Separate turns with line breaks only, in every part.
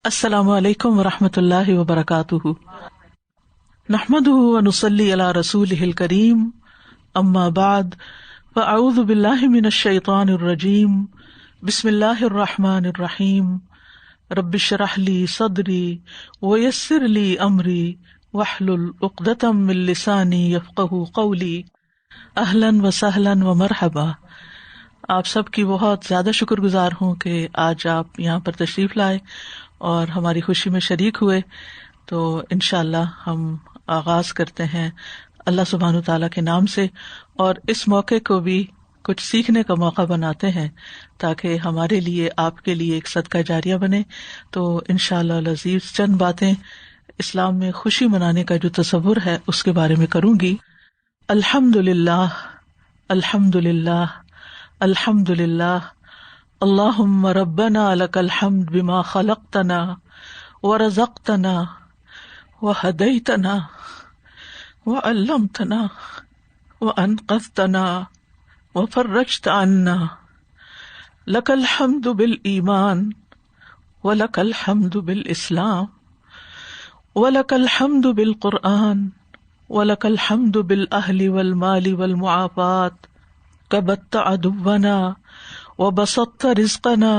السلام علیکم ورحمۃ اللہ وبرکاتہ، نحمدہ ونصلی علی رسولہ الکریم، اما بعد فاعوذ باللہ من الشیطان الرجیم، بسم اللہ الرحمن الرحیم، رب اشرح لی صدری ویسر لی امری واحلل عقدۃ من لسانی یفقہوا قولی۔ اہلا وسہلا ومرحبا۔ آپ سب کی بہت زیادہ شکر گزار ہوں کہ آج آپ یہاں پر تشریف لائے اور ہماری خوشی میں شریک ہوئے۔ تو انشاءاللہ ہم آغاز کرتے ہیں اللہ سبحانہ تعالیٰ کے نام سے، اور اس موقع کو بھی کچھ سیکھنے کا موقع بناتے ہیں تاکہ ہمارے لیے، آپ کے لیے ایک صدقہ جاریہ بنے۔ تو انشاءاللہ العزیز چند باتیں اسلام میں خوشی منانے کا جو تصور ہے اس کے بارے میں کروں گی۔ الحمدللہ، الحمدللہ، الحمدللہ، اللہم ربنا لک الحمد بما خلقتنا ورزقتنا وہدیتنا وعلمتنا وانقذتنا وفرجت عنا، لک الحمد بالایمان ولک الحمد بالاسلام ولک الحمد بالقرآن ولک الحمد بالاہل والمال والمعافات، کبت عدونا وبسطت رزقنا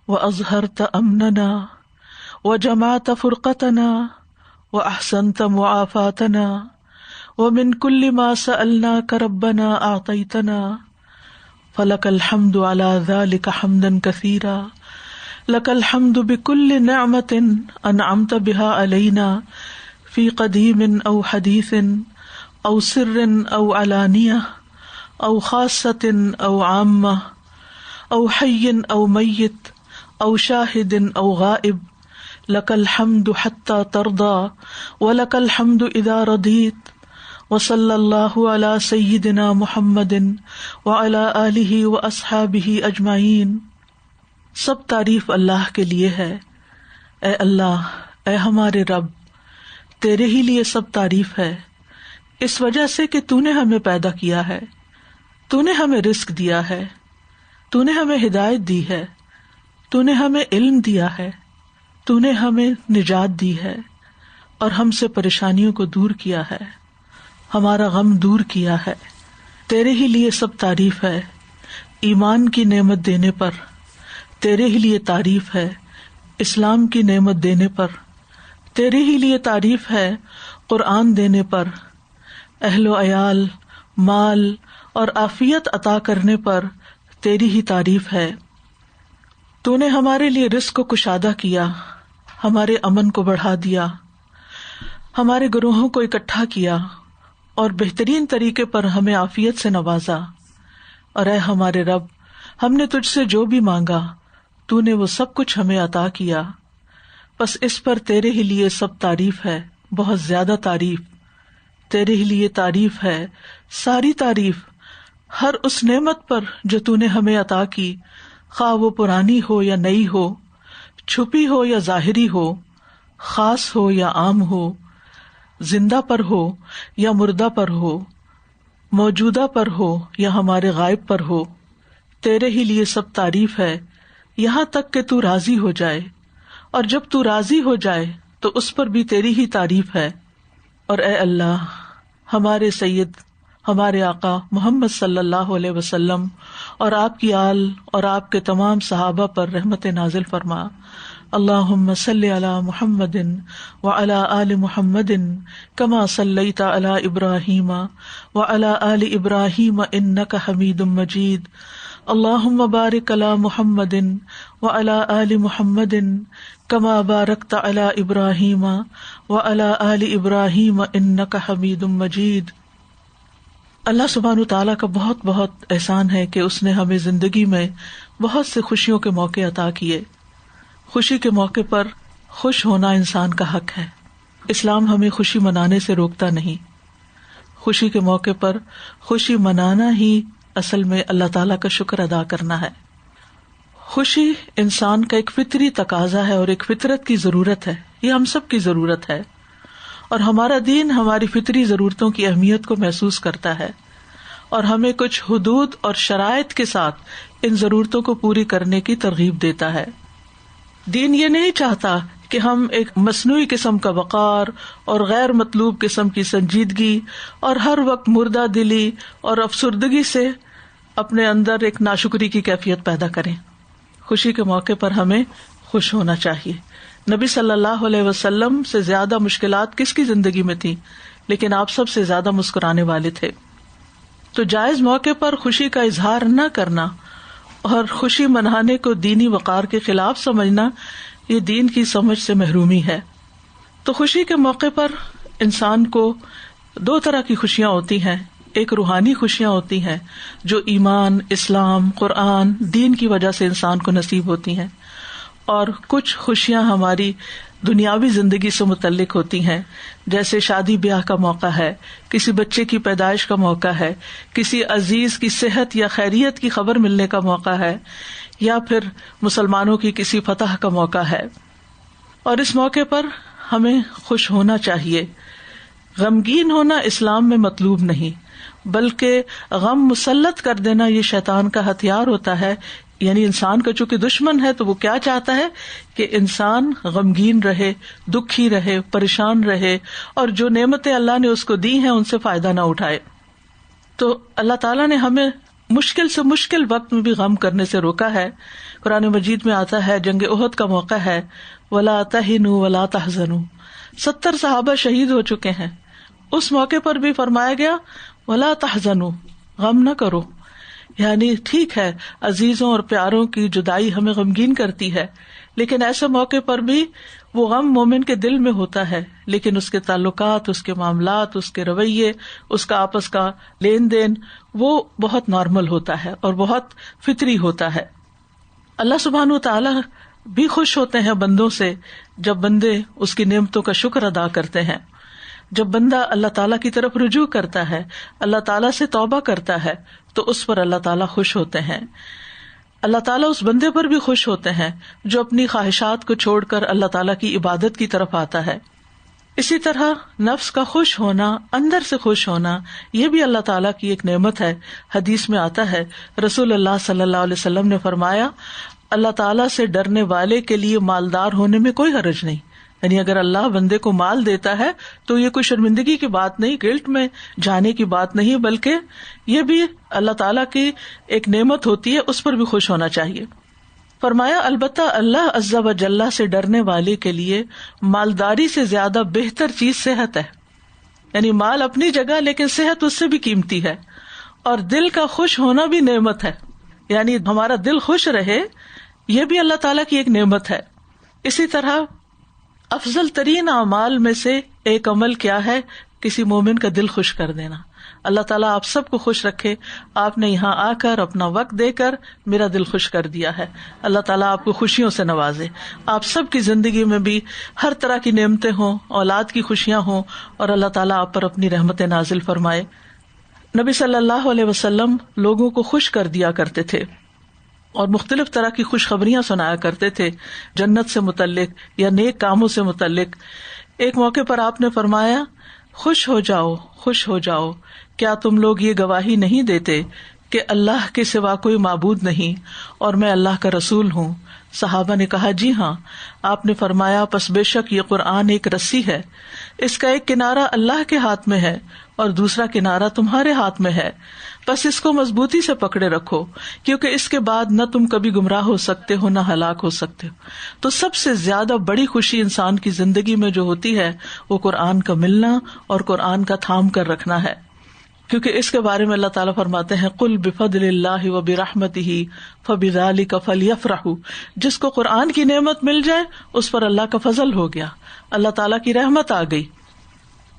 وأظهرت أمننا وجمعت فرقتنا وأحسنت معافاتنا، ومن كل ما سألناك ربنا أعطيتنا، فلك الحمد على ذلك حمدا كثيرا، لك الحمد بكل نعمة أنعمت بها علينا في قديم أو حديث أو سر أو علانية أو خاصة أو عامة او حی او میت او شاہد او غائب، لک الحمد حتی ترضى ولک الحمد اذا رضیت، وصلی اللہ علی سیدنا محمد وعلی آلہ واصحابہ اجمعین۔ سب تعریف اللہ کے لیے ہے۔ اے اللہ، اے ہمارے رب، تیرے ہی لیے سب تعریف ہے، اس وجہ سے کہ تو نے ہمیں پیدا کیا ہے، تو نے ہمیں رزق دیا ہے، تو نے ہمیں ہدایت دی ہے، تو نے ہمیں علم دیا ہے، تو نے ہمیں نجات دی ہے اور ہم سے پریشانیوں کو دور کیا ہے، ہمارا غم دور کیا ہے۔ تیرے ہی لیے سب تعریف ہے۔ ایمان کی نعمت دینے پر تیرے ہی لیے تعریف ہے، اسلام کی نعمت دینے پر تیرے ہی لیے تعریف ہے، قرآن دینے پر، اہل و عیال، مال اور عافیت عطا کرنے پر تیری ہی تعریف ہے۔ تو نے ہمارے لیے رزق کو کشادہ کیا، ہمارے امن کو بڑھا دیا، ہمارے گروہوں کو اکٹھا کیا اور بہترین طریقے پر ہمیں عافیت سے نوازا۔ اور اے ہمارے رب، ہم نے تجھ سے جو بھی مانگا تو نے وہ سب کچھ ہمیں عطا کیا، بس اس پر تیرے ہی لیے سب تعریف ہے، بہت زیادہ تعریف۔ تیرے ہی لیے تعریف ہے، ساری تعریف ہر اس نعمت پر جو تو نے ہمیں عطا کی، خواہ وہ پرانی ہو یا نئی ہو، چھپی ہو یا ظاہری ہو، خاص ہو یا عام ہو، زندہ پر ہو یا مردہ پر ہو، موجودہ پر ہو یا ہمارے غائب پر ہو، تیرے ہی لیے سب تعریف ہے، یہاں تک کہ تو راضی ہو جائے، اور جب تو راضی ہو جائے تو اس پر بھی تیری ہی تعریف ہے۔ اور اے اللہ، ہمارے سید، ہمارے آقا محمد صلی اللہ علیہ وسلم اور آپ کی آل اور آپ کے تمام صحابہ پر رحمت نازل فرما۔ اللہم صلی علی محمد وعلی آل محمد کما صلیت علی ابراہیم وعلی آل ابراہیم انک حمید مجید۔ اللہم بارک علی محمد وعلی آل محمد کما بارکت علی ابراہیم وعلی آل ابراہیم انک حمید مجید۔ اللہ سبحانہ تعالیٰ کا بہت بہت احسان ہے کہ اس نے ہمیں زندگی میں بہت سے خوشیوں کے موقع عطا کیے۔ خوشی کے موقع پر خوش ہونا انسان کا حق ہے۔ اسلام ہمیں خوشی منانے سے روکتا نہیں۔ خوشی کے موقع پر خوشی منانا ہی اصل میں اللہ تعالیٰ کا شکر ادا کرنا ہے۔ خوشی انسان کا ایک فطری تقاضا ہے اور ایک فطرت کی ضرورت ہے، یہ ہم سب کی ضرورت ہے، اور ہمارا دین ہماری فطری ضرورتوں کی اہمیت کو محسوس کرتا ہے اور ہمیں کچھ حدود اور شرائط کے ساتھ ان ضرورتوں کو پوری کرنے کی ترغیب دیتا ہے۔ دین یہ نہیں چاہتا کہ ہم ایک مصنوعی قسم کا وقار اور غیر مطلوب قسم کی سنجیدگی اور ہر وقت مردہ دلی اور افسردگی سے اپنے اندر ایک ناشکری کی کیفیت پیدا کریں. خوشی کے موقع پر ہمیں خوش ہونا چاہیے. نبی صلی اللہ علیہ وسلم سے زیادہ مشکلات کس کی زندگی میں تھی، لیکن آپ سب سے زیادہ مسکرانے والے تھے. تو جائز موقع پر خوشی کا اظہار نہ کرنا اور خوشی منانے کو دینی وقار کے خلاف سمجھنا، یہ دین کی سمجھ سے محرومی ہے. تو خوشی کے موقع پر انسان کو دو طرح کی خوشیاں ہوتی ہیں. ایک روحانی خوشیاں ہوتی ہیں جو ایمان، اسلام، قرآن، دین کی وجہ سے انسان کو نصیب ہوتی ہیں، اور کچھ خوشیاں ہماری دنیاوی زندگی سے متعلق ہوتی ہیں، جیسے شادی بیاہ کا موقع ہے، کسی بچے کی پیدائش کا موقع ہے، کسی عزیز کی صحت یا خیریت کی خبر ملنے کا موقع ہے، یا پھر مسلمانوں کی کسی فتح کا موقع ہے. اور اس موقع پر ہمیں خوش ہونا چاہیے. غمگین ہونا اسلام میں مطلوب نہیں، بلکہ غم مسلط کر دینا یہ شیطان کا ہتھیار ہوتا ہے. یعنی انسان کا چونکہ دشمن ہے تو وہ کیا چاہتا ہے کہ انسان غمگین رہے، دکھی رہے، پریشان رہے، اور جو نعمتیں اللہ نے اس کو دی ہیں ان سے فائدہ نہ اٹھائے. تو اللہ تعالیٰ نے ہمیں مشکل سے مشکل وقت میں بھی غم کرنے سے روکا ہے. قرآن مجید میں آتا ہے، جنگ احد کا موقع ہے، وَلَا تَهِنُوا وَلَا تَحْزَنُوا، 70 صحابہ شہید ہو چکے ہیں. اس موقع پر بھی فرمایا گیا وَلَا تَحْزَنُوا، غم نہ کرو. یعنی ٹھیک ہے عزیزوں اور پیاروں کی جدائی ہمیں غمگین کرتی ہے، لیکن ایسے موقع پر بھی وہ غم مومن کے دل میں ہوتا ہے، لیکن اس کے تعلقات، اس کے معاملات، اس کے رویے، اس کا آپس کا لین دین وہ بہت نارمل ہوتا ہے اور بہت فطری ہوتا ہے. اللہ سبحانہ و تعالی بھی خوش ہوتے ہیں بندوں سے جب بندے اس کی نعمتوں کا شکر ادا کرتے ہیں. جب بندہ اللہ تعالیٰ کی طرف رجوع کرتا ہے، اللہ تعالیٰ سے توبہ کرتا ہے، تو اس پر اللہ تعالیٰ خوش ہوتے ہیں. اللہ تعالیٰ اس بندے پر بھی خوش ہوتے ہیں جو اپنی خواہشات کو چھوڑ کر اللہ تعالیٰ کی عبادت کی طرف آتا ہے. اسی طرح نفس کا خوش ہونا، اندر سے خوش ہونا، یہ بھی اللہ تعالیٰ کی ایک نعمت ہے. حدیث میں آتا ہے، رسول اللہ صلی اللہ علیہ وسلم نے فرمایا، اللہ تعالیٰ سے ڈرنے والے کے لیے مالدار ہونے میں کوئی حرج نہیں. یعنی اگر اللہ بندے کو مال دیتا ہے تو یہ کوئی شرمندگی کی بات نہیں، گلٹ میں جانے کی بات نہیں، بلکہ یہ بھی اللہ تعالیٰ کی ایک نعمت ہوتی ہے، اس پر بھی خوش ہونا چاہیے. فرمایا البتہ اللہ عز و جل سے ڈرنے والے کے لیے مالداری سے زیادہ بہتر چیز صحت ہے. یعنی مال اپنی جگہ، لیکن صحت اس سے بھی قیمتی ہے. اور دل کا خوش ہونا بھی نعمت ہے، یعنی ہمارا دل خوش رہے، یہ بھی اللہ تعالیٰ کی ایک نعمت ہے. اسی طرح افضل ترین اعمال میں سے ایک عمل کیا ہے؟ کسی مومن کا دل خوش کر دینا. اللہ تعالیٰ آپ سب کو خوش رکھے. آپ نے یہاں آ کر اپنا وقت دے کر میرا دل خوش کر دیا ہے. اللہ تعالیٰ آپ کو خوشیوں سے نوازے. آپ سب کی زندگی میں بھی ہر طرح کی نعمتیں ہوں، اولاد کی خوشیاں ہوں، اور اللہ تعالیٰ آپ پر اپنی رحمتیں نازل فرمائے. نبی صلی اللہ علیہ وسلم لوگوں کو خوش کر دیا کرتے تھے اور مختلف طرح کی خوشخبریاں سنایا کرتے تھے جنت سے متعلق یا نیک کاموں سے متعلق. ایک موقع پر آپ نے فرمایا، خوش ہو جاؤ، خوش ہو جاؤ، کیا تم لوگ یہ گواہی نہیں دیتے کہ اللہ کے سوا کوئی معبود نہیں اور میں اللہ کا رسول ہوں؟ صحابہ نے کہا جی ہاں. آپ نے فرمایا پس بے شک یہ قرآن ایک رسی ہے، اس کا ایک کنارہ اللہ کے ہاتھ میں ہے اور دوسرا کنارہ تمہارے ہاتھ میں ہے، بس اس کو مضبوطی سے پکڑے رکھو، کیونکہ اس کے بعد نہ تم کبھی گمراہ ہو سکتے ہو نہ ہلاک ہو سکتے ہو. تو سب سے زیادہ بڑی خوشی انسان کی زندگی میں جو ہوتی ہے وہ قرآن کا ملنا اور قرآن کا تھام کر رکھنا ہے. کیونکہ اس کے بارے میں اللہ تعالیٰ فرماتے ہیں قل بفضل اللہ وبرحمتہ فبذلک فلیفرحوا، جس کو قرآن کی نعمت مل جائے اس پر اللہ کا فضل ہو گیا، اللہ تعالیٰ کی رحمت آ گئی.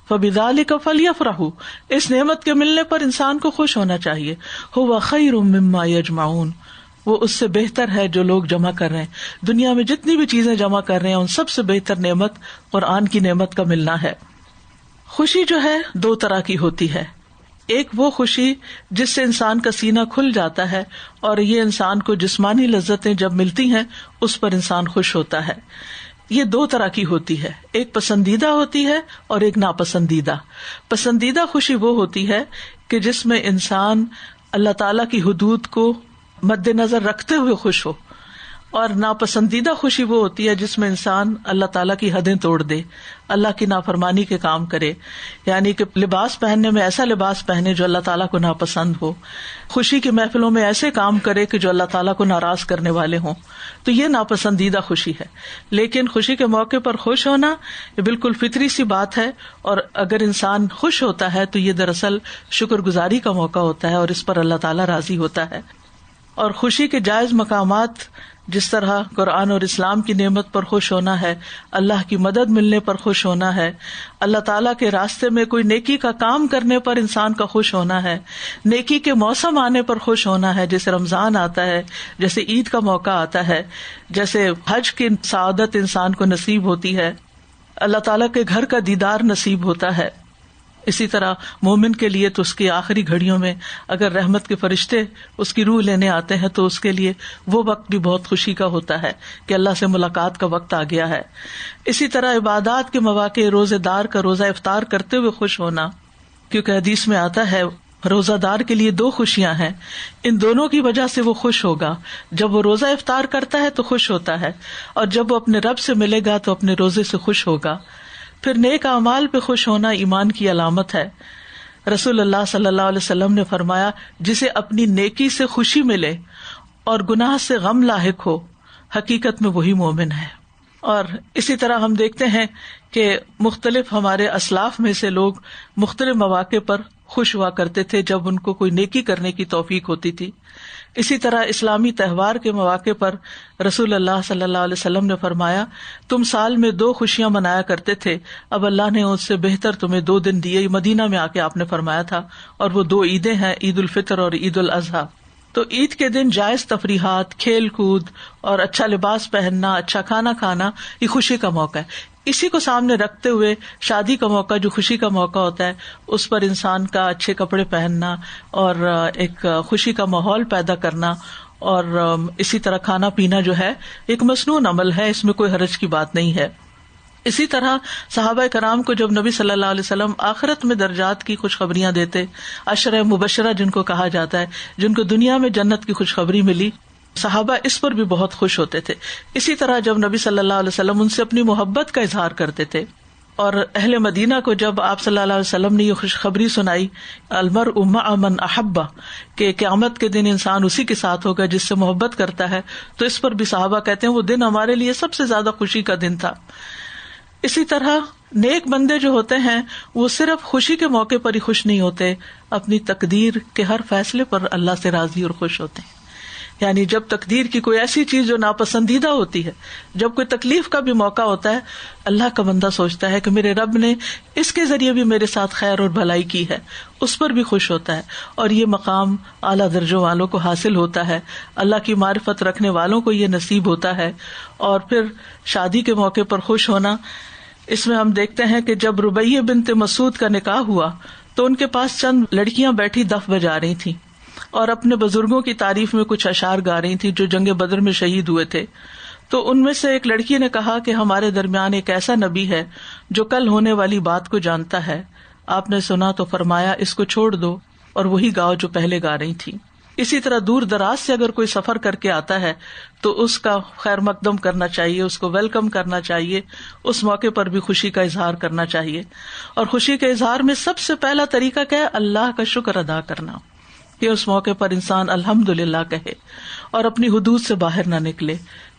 فبذلک فلیفرحوا، اس نعمت کے ملنے پر انسان کو خوش ہونا چاہیے. ھو خیر مما یجمعون، وہ اس سے بہتر ہے جو لوگ جمع کر رہے ہیں. دنیا میں جتنی بھی چیزیں جمع کر رہے ہیں ان سب سے بہتر نعمت قرآن کی نعمت کا ملنا ہے. خوشی جو ہے دو طرح کی ہوتی ہے. ایک وہ خوشی جس سے انسان کا سینہ کھل جاتا ہے اور یہ انسان کو جسمانی لذتیں جب ملتی ہیں اس پر انسان خوش ہوتا ہے. یہ دو طرح کی ہوتی ہے، ایک پسندیدہ ہوتی ہے اور ایک ناپسندیدہ. پسندیدہ خوشی وہ ہوتی ہے کہ جس میں انسان اللہ تعالیٰ کی حدود کو مد نظر رکھتے ہوئے خوش ہو، اور ناپسندیدہ خوشی وہ ہوتی ہے جس میں انسان اللہ تعالیٰ کی حدیں توڑ دے، اللہ کی نافرمانی کے کام کرے، یعنی کہ لباس پہننے میں ایسا لباس پہنے جو اللہ تعالیٰ کو ناپسند ہو، خوشی کی محفلوں میں ایسے کام کرے کہ جو اللہ تعالیٰ کو ناراض کرنے والے ہوں، تو یہ ناپسندیدہ خوشی ہے۔ لیکن خوشی کے موقع پر خوش ہونا یہ بالکل فطری سی بات ہے، اور اگر انسان خوش ہوتا ہے تو یہ دراصل شکر گزاری کا موقع ہوتا ہے اور اس پر اللہ تعالیٰ راضی ہوتا ہے۔ اور خوشی کے جائز مقامات جس طرح قرآن اور اسلام کی نعمت پر خوش ہونا ہے، اللہ کی مدد ملنے پر خوش ہونا ہے، اللہ تعالیٰ کے راستے میں کوئی نیکی کا کام کرنے پر انسان کا خوش ہونا ہے، نیکی کے موسم آنے پر خوش ہونا ہے، جیسے رمضان آتا ہے، جیسے عید کا موقع آتا ہے، جیسے حج کی سعادت انسان کو نصیب ہوتی ہے، اللہ تعالیٰ کے گھر کا دیدار نصیب ہوتا ہے۔ اسی طرح مومن کے لیے تو اس کی آخری گھڑیوں میں اگر رحمت کے فرشتے اس کی روح لینے آتے ہیں تو اس کے لیے وہ وقت بھی بہت خوشی کا ہوتا ہے کہ اللہ سے ملاقات کا وقت آ گیا ہے۔ اسی طرح عبادات کے مواقع روزے دار کا روزہ افطار کرتے ہوئے خوش ہونا، کیونکہ حدیث میں آتا ہے روزہ دار کے لیے 2 خوشیاں ہیں، ان دونوں کی وجہ سے وہ خوش ہوگا۔ جب وہ روزہ افطار کرتا ہے تو خوش ہوتا ہے، اور جب وہ اپنے رب سے ملے گا تو اپنے روزے سے خوش ہوگا۔ پھر نیک اعمال پہ خوش ہونا ایمان کی علامت ہے۔ رسول اللہ صلی اللہ علیہ وسلم نے فرمایا، جسے اپنی نیکی سے خوشی ملے اور گناہ سے غم لاحق ہو، حقیقت میں وہی مومن ہے۔ اور اسی طرح ہم دیکھتے ہیں کہ مختلف ہمارے اسلاف میں سے لوگ مختلف مواقع پر خوش ہوا کرتے تھے جب ان کو کوئی نیکی کرنے کی توفیق ہوتی تھی۔ اسی طرح اسلامی تہوار کے مواقع پر رسول اللہ صلی اللہ علیہ وسلم نے فرمایا، تم سال میں 2 خوشیاں منایا کرتے تھے، اب اللہ نے اس سے بہتر تمہیں 2 دن دیے۔ مدینہ میں آ کے آپ نے فرمایا تھا، اور وہ 2 عیدیں ہیں، عید الفطر اور عید الاضحیٰ۔ تو عید کے دن جائز تفریحات، کھیل کود اور اچھا لباس پہننا، اچھا کھانا کھانا یہ خوشی کا موقع ہے۔ اسی کو سامنے رکھتے ہوئے شادی کا موقع جو خوشی کا موقع ہوتا ہے، اس پر انسان کا اچھے کپڑے پہننا اور ایک خوشی کا ماحول پیدا کرنا، اور اسی طرح کھانا پینا جو ہے ایک مسنون عمل ہے، اس میں کوئی حرج کی بات نہیں ہے۔ اسی طرح صحابہ کرام کو جب نبی صلی اللہ علیہ وسلم آخرت میں درجات کی خوشخبریاں دیتے، عشرہ مبشرہ جن کو کہا جاتا ہے، جن کو دنیا میں جنت کی خوشخبری ملی، صحابہ اس پر بھی بہت خوش ہوتے تھے۔ اسی طرح جب نبی صلی اللہ علیہ وسلم ان سے اپنی محبت کا اظہار کرتے تھے، اور اہل مدینہ کو جب آپ صلی اللہ علیہ وسلم نے یہ خوشخبری سنائی، المرء مع من احبہ، کہ قیامت کے دن انسان اسی کے ساتھ ہوگا جس سے محبت کرتا ہے، تو اس پر بھی صحابہ کہتے ہیں وہ دن ہمارے لیے سب سے زیادہ خوشی کا دن تھا۔ اسی طرح نیک بندے جو ہوتے ہیں وہ صرف خوشی کے موقع پر ہی خوش نہیں ہوتے، اپنی تقدیر کے ہر فیصلے پر اللہ سے راضی اور خوش ہوتے ہیں۔ یعنی جب تقدیر کی کوئی ایسی چیز جو ناپسندیدہ ہوتی ہے، جب کوئی تکلیف کا بھی موقع ہوتا ہے، اللہ کا بندہ سوچتا ہے کہ میرے رب نے اس کے ذریعے بھی میرے ساتھ خیر اور بھلائی کی ہے، اس پر بھی خوش ہوتا ہے، اور یہ مقام اعلیٰ درجوں والوں کو حاصل ہوتا ہے، اللہ کی معرفت رکھنے والوں کو یہ نصیب ہوتا ہے۔ اور پھر شادی کے موقع پر خوش ہونا، اس میں ہم دیکھتے ہیں کہ جب ربیہ بنت مسعود کا نکاح ہوا تو ان کے پاس چند لڑکیاں بیٹھی دف بجا رہی تھیں اور اپنے بزرگوں کی تعریف میں کچھ اشعار گا رہی تھیں جو جنگ بدر میں شہید ہوئے تھے۔ تو ان میں سے ایک لڑکی نے کہا کہ ہمارے درمیان ایک ایسا نبی ہے جو کل ہونے والی بات کو جانتا ہے۔ آپ نے سنا تو فرمایا اس کو چھوڑ دو اور وہی گاؤ جو پہلے گا رہی تھی۔ اسی طرح دور دراز سے اگر کوئی سفر کر کے آتا ہے تو اس کا خیر مقدم کرنا چاہیے، اس کو ویلکم کرنا چاہیے، اس موقع پر بھی خوشی کا اظہار کرنا چاہیے۔ اور خوشی کے اظہار میں سب سے پہلا طریقہ کیا ہے؟ اللہ کا شکر ادا کرنا، کہ اس موقع پر انسان الحمدللہ کہے اور اپنی حدود سے باہر نہ نکلے۔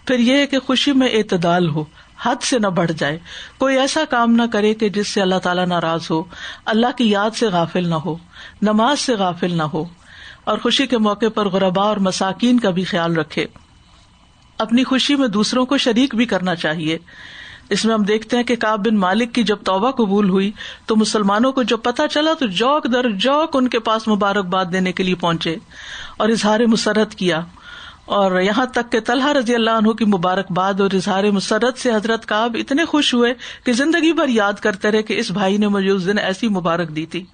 پھر یہ ہے کہ خوشی میں اعتدال ہو، حد سے نہ بڑھ جائے، کوئی ایسا کام نہ کرے کہ جس سے اللہ تعالیٰ ناراض ہو، اللہ کی یاد سے غافل نہ ہو، نماز سے غافل نہ ہو، اور خوشی کے موقع پر غرباء اور مساکین کا بھی خیال رکھے۔ اپنی خوشی میں دوسروں کو شریک بھی کرنا چاہیے۔ اس میں ہم دیکھتے ہیں کہ کعب بن مالک کی جب توبہ قبول ہوئی تو مسلمانوں کو جب پتہ چلا تو جوک در جوک ان کے پاس مبارکباد دینے کے لیے پہنچے اور اظہار مسرت کیا، اور یہاں تک کہ طلحہ رضی اللہ عنہ کی مبارکباد اور اظہار مسرت سے حضرت کعب اتنے خوش ہوئے کہ زندگی بھر یاد کرتے رہے کہ اس بھائی نے مجھے اس دن ایسی مبارک دی تھی۔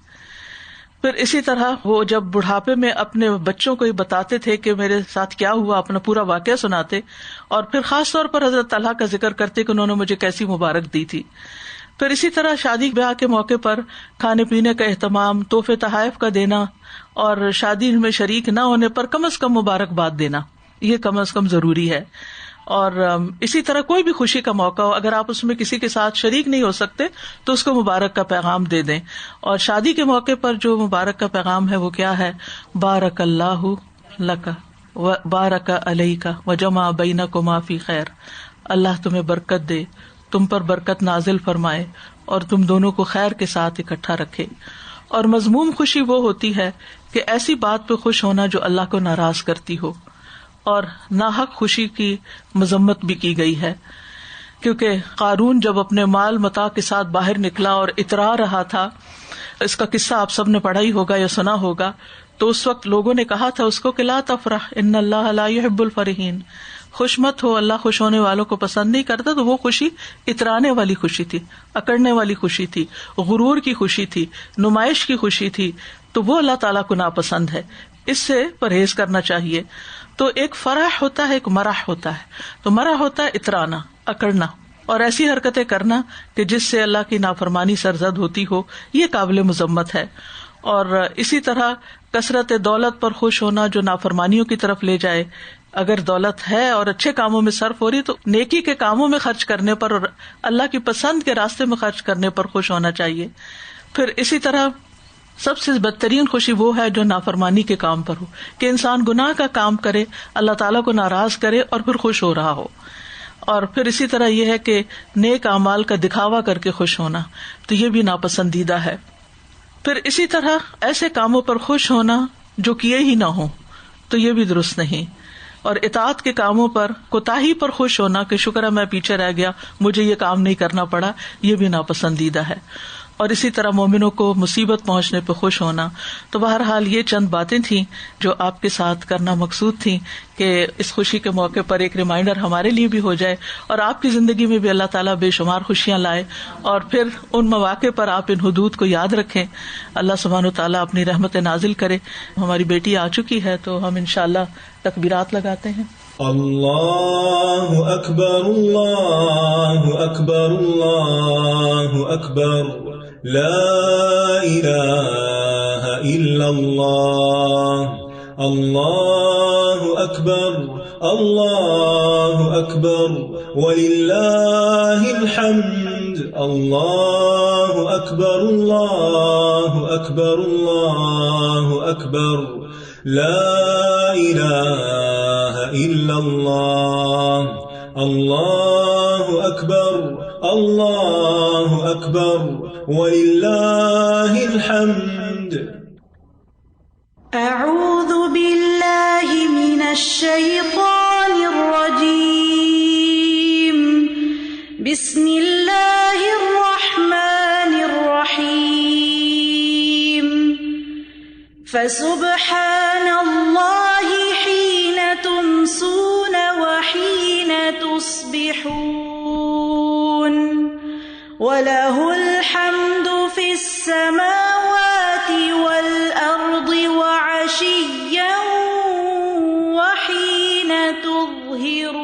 پھر اسی طرح وہ جب بڑھاپے میں اپنے بچوں کو یہ بتاتے تھے کہ میرے ساتھ کیا ہوا، اپنا پورا واقعہ سناتے، اور پھر خاص طور پر حضرت طلحہ کا ذکر کرتے کہ انہوں نے مجھے کیسی مبارک دی تھی۔ پھر اسی طرح شادی بیاہ کے موقع پر کھانے پینے کا اہتمام، تحفے تحائف کا دینا، اور شادی میں شریک نہ ہونے پر کم از کم مبارکباد دینا، یہ کم از کم ضروری ہے۔ اور اسی طرح کوئی بھی خوشی کا موقع ہو، اگر آپ اس میں کسی کے ساتھ شریک نہیں ہو سکتے تو اس کو مبارک کا پیغام دے دیں. اور شادی کے موقع پر جو مبارک کا پیغام ہے وہ کیا ہے؟ بارک اللہ لک و بارک علیک وجمع بینکما فی خیر. اللہ تمہیں برکت دے، تم پر برکت نازل فرمائے اور تم دونوں کو خیر کے ساتھ اکٹھا رکھے. اور مذموم خوشی وہ ہوتی ہے کہ ایسی بات پہ خوش ہونا جو اللہ کو ناراض کرتی ہو، اور ناحق خوشی کی مذمت بھی کی گئی ہے. کیونکہ قارون جب اپنے مال متاع کے ساتھ باہر نکلا اور اترا رہا تھا، اس کا قصہ آپ سب نے پڑھا ہی ہوگا یا سنا ہوگا، تو اس وقت لوگوں نے کہا تھا اس کو کہ لا تفرح ان اللہ لا يحب الفرحین، خوش مت ہو، اللہ خوش ہونے والوں کو پسند نہیں کرتا. تو وہ خوشی اترانے والی خوشی تھی، اکڑنے والی خوشی تھی، غرور کی خوشی تھی، نمائش کی خوشی تھی، تو وہ اللہ تعالیٰ کو ناپسند ہے. اس سے پرہیز کرنا چاہیے. تو ایک فرح ہوتا ہے، ایک مرح ہوتا ہے. تو مرح ہوتا ہے اترانا، اکڑنا اور ایسی حرکتیں کرنا کہ جس سے اللہ کی نافرمانی سرزد ہوتی ہو، یہ قابل مذمت ہے. اور اسی طرح کثرت دولت پر خوش ہونا جو نافرمانیوں کی طرف لے جائے. اگر دولت ہے اور اچھے کاموں میں صرف ہو رہی تو نیکی کے کاموں میں خرچ کرنے پر اور اللہ کی پسند کے راستے میں خرچ کرنے پر خوش ہونا چاہیے. پھر اسی طرح سب سے بدترین خوشی وہ ہے جو نافرمانی کے کام پر ہو، کہ انسان گناہ کا کام کرے، اللہ تعالیٰ کو ناراض کرے اور پھر خوش ہو رہا ہو. اور پھر اسی طرح یہ ہے کہ نیک اعمال کا دکھاوا کر کے خوش ہونا، تو یہ بھی ناپسندیدہ ہے. پھر اسی طرح ایسے کاموں پر خوش ہونا جو کیے ہی نہ ہوں، تو یہ بھی درست نہیں. اور اطاعت کے کاموں پر کوتاہی پر خوش ہونا کہ شکر ہے میں پیچھے رہ گیا، مجھے یہ کام نہیں کرنا پڑا، یہ بھی ناپسندیدہ ہے. اور اسی طرح مومنوں کو مصیبت پہنچنے پہ خوش ہونا. تو بہرحال یہ چند باتیں تھیں جو آپ کے ساتھ کرنا مقصود تھیں کہ اس خوشی کے موقع پر ایک ریمائنڈر ہمارے لیے بھی ہو جائے اور آپ کی زندگی میں بھی اللہ تعالیٰ بے شمار خوشیاں لائے. اور پھر ان مواقع پر آپ ان حدود کو یاد رکھیں. اللہ سبحانہ وتعالیٰ اپنی رحمت نازل کرے. ہماری بیٹی آ چکی ہے تو ہم انشاءاللہ تکبیرات لگاتے ہیں.
اللہ اکبر اللہ اکبر اللہ اکبر لا الہ الا اللہ اللہ اکبر اللہ اکبر وللہ الحمد اللہ اکبر اللہ اکبر اللہ اکبر لا الہ الا اللہ اللہ اکبر اللہ اکبر وللہ الحمد.
اعوذ باللہ من الشیطان الرجیم. بسم اللہ الرحمن الرحیم. فسبحان اللہ حین تمسون وحین تصبحون وَلَهُ الْحَمْدُ فِي السَّمَاوَاتِ وَالْأَرْضِ وَعَشِيًّا وَحِينَ تُظْهِرُونَ.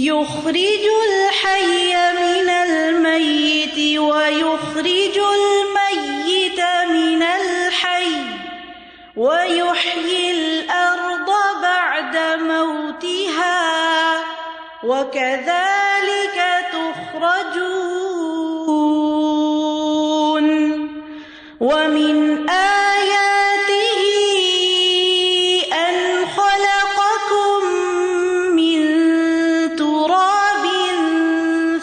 يُخْرِجُ الْحَيَّ مِنَ الْمَيِّتِ وَيُخْرِجُ الْمَيِّتَ مِنَ الْحَيِّ وَيُحْيِي الْأَرْضَ بَعْدَ مَوْتِهَا وَكَذَلِكَ تُخْرَجُونَ. وَمِنْ آيَاتِهِ أَنْ خَلَقَكُم مِّن تُرَابٍ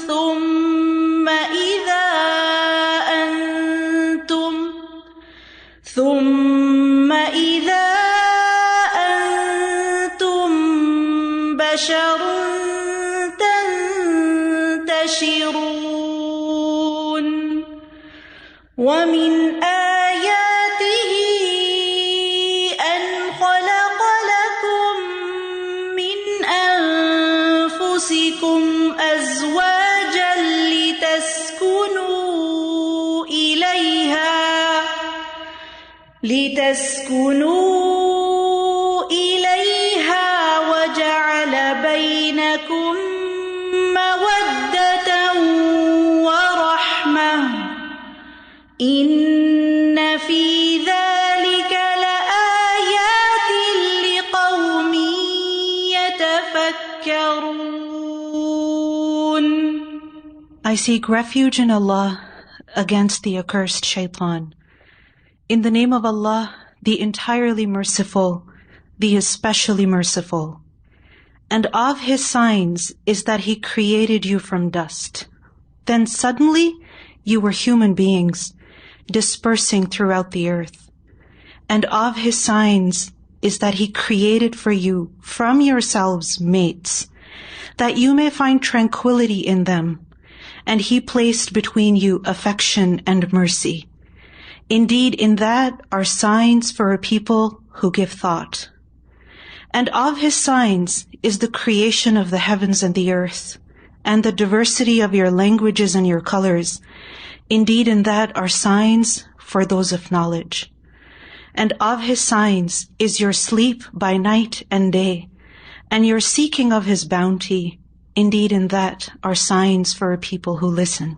ثُمَّ إِذَا أَنْتُمْ بَشَرٌ تنتشرون. وَمِنْ آيَاتِهِ أَنْ خَلَقَ لَكُم مِّنْ أَنفُسِكُمْ أَزْوَاجًا لِتَسْكُنُوا إِلَيْهَا وَجَعَلَ بَيْنَكُم مَّوَدَّةً وَرَحْمَةً. إِنَّ فِي ذَلِكَ لَآيَاتٍ لِقَوْمٍ I
seek refuge in Allah against the accursed shaitan. In the name of Allah, the entirely merciful, the especially merciful. And of His signs is that He created you from dust. Then suddenly you were human beings, dispersing throughout the earth. And of His signs is that He created for you from yourselves mates, that you may find tranquility in them, and He placed between you affection and mercy. Indeed, in that are signs for a people who give thought. And of His signs is the creation of the heavens and the earth, and the diversity of your languages and your colors. Indeed, in that are signs for those of knowledge. And of His signs is your sleep by night and day, and your seeking of His bounty. Indeed, in that are signs for a people who listen.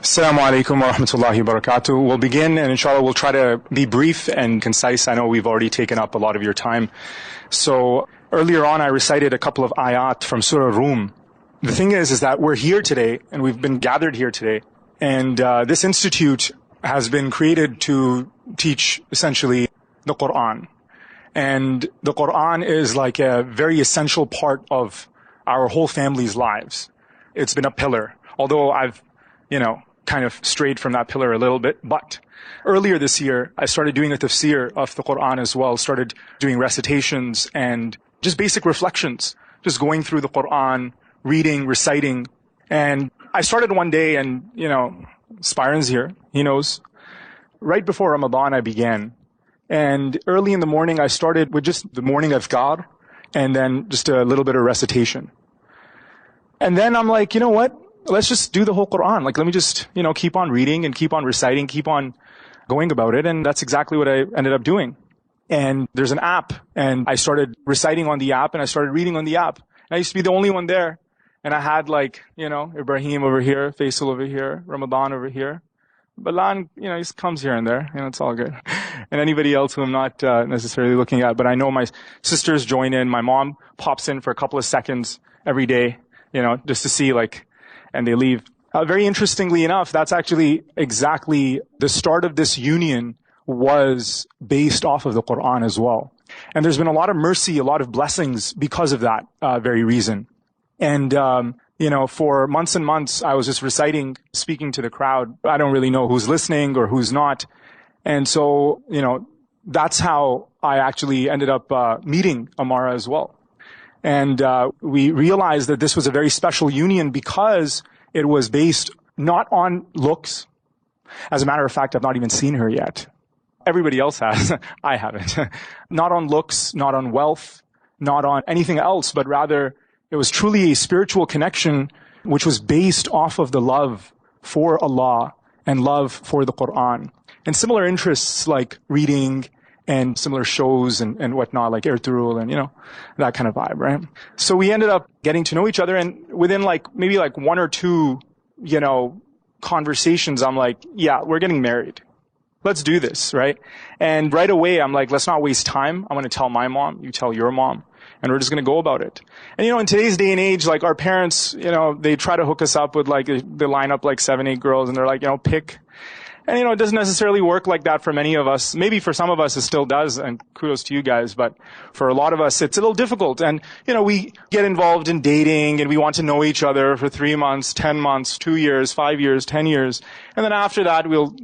Assalamu alaikum wa rahmatullahi wa barakatuh. We'll begin, and inshallah we'll try to be brief and concise. I know we've already taken up a lot of your time. So earlier on I recited a couple of ayat from Surah Rum. The thing is that we're here today, and we've been gathered here today, and this institute has been created to teach essentially the Quran. And the Quran is like a very essential part of our whole family's lives. It's been a pillar, although I've, kind of strayed from that pillar a little bit. But earlier this year, I started doing a tafsir of the Quran as well, started doing recitations and just basic reflections, just going through the Quran, reading, reciting. And I started one day, and, Spyron's here, he knows. Right before Ramadan, I began. And early in the morning, I started with just the morning adhkar and then just a little bit of recitation. And then I'm like, you know what? Let's just do the whole Quran. Like, let me just, keep on reading and keep on reciting, keep on going about it. And that's exactly what I ended up doing. And there's an app, and I started reciting on the app, and I started reading on the app. And I used to be the only one there. And I had Ibrahim over here, Faisal over here, Ramadan over here. Balan, he just comes here and there. It's all good. And anybody else who I'm not necessarily looking at. But I know my sisters join in. My mom pops in for a couple of seconds every day, just to see, and they leave. Very interestingly enough, that's actually exactly the start of this union was based off of the Quran as well. And there's been a lot of mercy, a lot of blessings because of that very reason. And, for months and months, I was just reciting, speaking to the crowd. I don't really know who's listening or who's not. And so, that's how I actually ended up meeting Amara as well. And we realized that this was a very special union because it was based not on looks. As a matter of fact, I've not even seen her yet. Everybody else has. I haven't. Not on looks, not on wealth, not on anything else, but rather it was truly a spiritual connection which was based off of the love for Allah and love for the Quran. And similar interests like reading and similar shows and whatnot, like Ertugrul and, that kind of vibe, right? So we ended up getting to know each other, and within maybe one or two, conversations, I'm like, yeah, we're getting married. Let's do this, right? And right away, I'm like, let's not waste time. I'm going to tell my mom, you tell your mom, and we're just going to go about it. And, in today's day and age, our parents, they try to hook us up with they line up 7, 8 girls, and they're like, pick. And, it doesn't necessarily work like that for many of us. Maybe for some of us it still does, and kudos to you guys. But for a lot of us, it's a little difficult. And, we get involved in dating, and we want to know each other for 3 months, 10 months, 2 years, 5 years, 10 years. And then after that, we'll,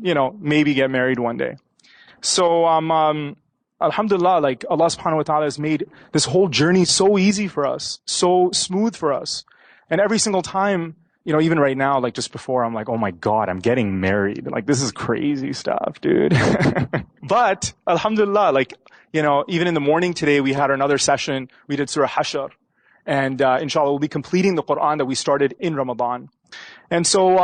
maybe get married one day. So, alhamdulillah, Allah subhanahu wa ta'ala has made this whole journey so easy for us, so smooth for us. And every single time, even right now, like just before, I'm like, oh my God, I'm getting married. Like, this is crazy stuff, dude. But alhamdulillah, like, even in the morning today, we had another session. We did Surah Hashr. And inshallah, we'll be completing the Quran that we started in Ramadan. And so,